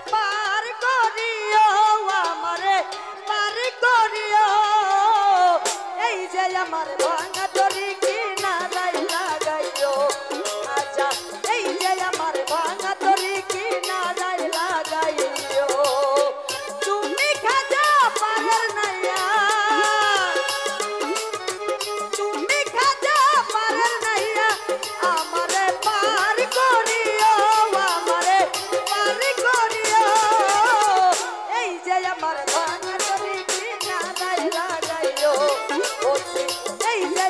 পার করিও আমারে পার করিও এই যে আমার ভাঙা তরি কিনারায় লাগাইও আচ্ছা এই যে আমার ভাঙা তরি কিনারায় লাগাইও তুমি খাজা পারের নাইয়া তুমি খাজা পারের নাইয়া আমারে পার করিও আমারে পার করিও এই যে আমার ভাঙা তরি কিনারায় লাগাইও এই যে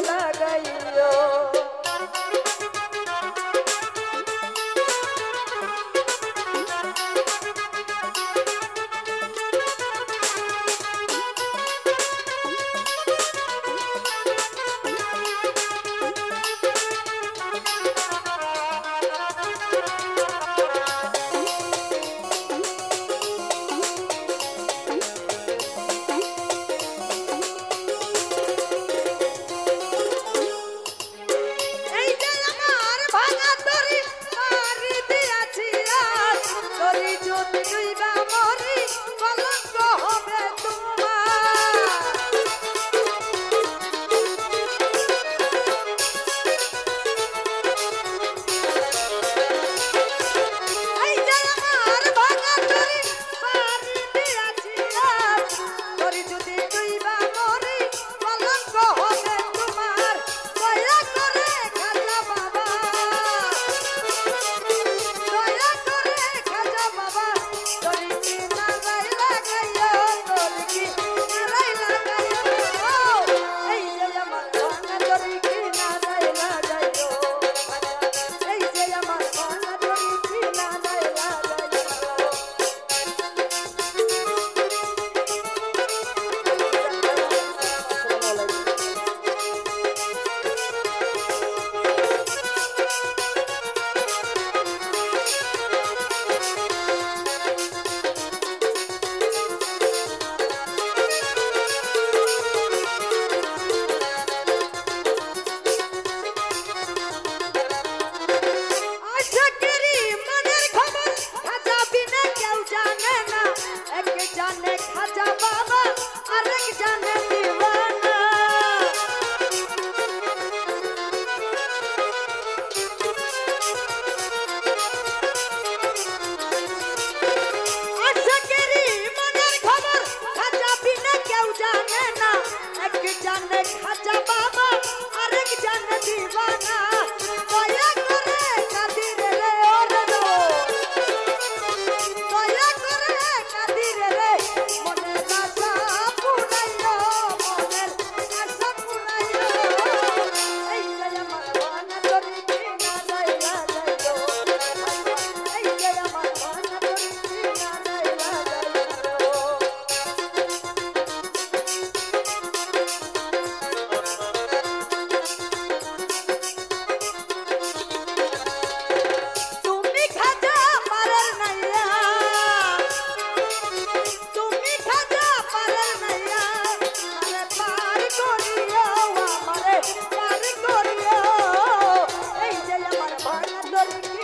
লাগাইও জানে খাজা বাবা আরেক জানে দিওয়ানা আশাকেরি মনের খবর খাজা বিনা কেউ জানে না এক জানে খাজা বাবা আরেক জানে দিওয়ানা দয়া করে কাদিরে রে ওরে দয়া করে কাদিরে রে মনের আশা পুরাইলো মনের আশা পুরাইলো এই যে আমার বানা তোরে কিনা যাইলা যাইলো এই যে আমার বানা তোরে কিনা যাইলা যাইলো তুমি খাজা পারের নাইয়া তুমি খাজা পারের নাইয়া আমারে পার করিও আমারে পার করিও এই যে আমার বানা তোরে